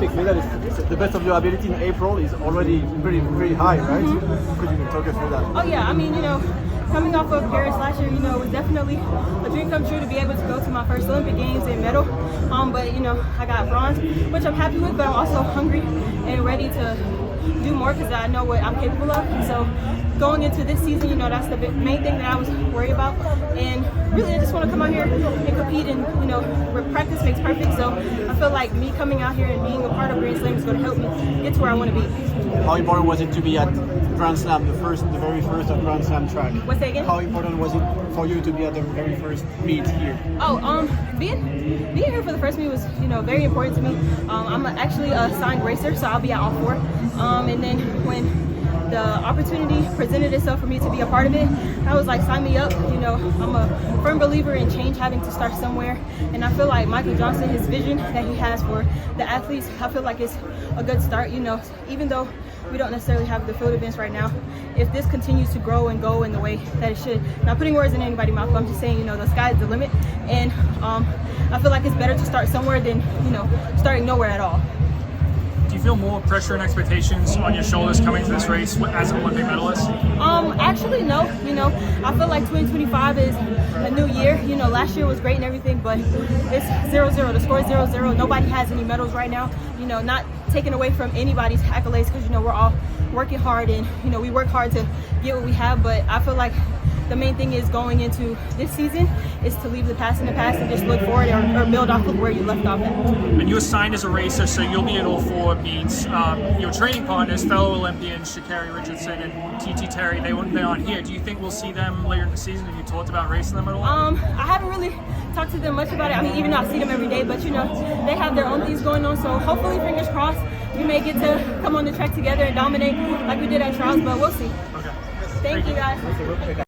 Medalist, the best of your ability in April is already pretty high, right? Could you talk us through that? Oh yeah, I mean, coming off of Paris last year, it was definitely a dream come true to be able to go to my first Olympic Games and medal. But I got bronze, which I'm happy with, but I'm also hungry and ready to do more because I know what I'm capable of. And so going into this season, that's the main thing that I was worried about. And really, I just want to come out here and compete, and where practice makes perfect. So I feel like me coming out here and being a part of Grand Slam is going to help me get to where I want to be. How important was it to be at Grand Slam, the very first on Grand Slam track? What's that again? How important was it for you to be at the very first meet here? Oh, being here for the first meet was very important to me. I'm actually a signed racer, so I'll be at all four. And then when the opportunity presented itself for me to be a part of it, I was like, sign me up. I'm a firm believer in change having to start somewhere, and I feel like Michael Johnson, his vision that he has for the athletes, I feel like it's a good start. Even though we don't necessarily have the field events right now, if this continues to grow and go in the way that it should, not putting words in anybody's mouth, but I'm just saying, the sky is the limit, and I feel like it's better to start somewhere than starting nowhere at all. Do you feel more pressure and expectations on your shoulders coming to this race as an Olympic medalist? Actually, no. I feel like 2025 is a new year. Last year was great and everything, but it's 0-0. The score is 0-0. Nobody has any medals right now. Not taken away from anybody's accolades because, we're all working hard, and, we work hard to get what we have. But I feel like the main thing is going into this season is to leave the past in the past and just look forward or build off of where you left off at. And you were signed as a racer, so you'll be at all four meets. Your training partners, fellow Olympians, Sha'Carri Richardson and TT Terry, they aren't here. Do you think we'll see them later in the season? Have you talked about racing them at all? I haven't really talked to them much about it. I mean, even though I see them every day, but they have their own things going on. So hopefully, fingers crossed, we may get to come on the track together and dominate like we did at trials, but we'll see. Okay. Thank you guys.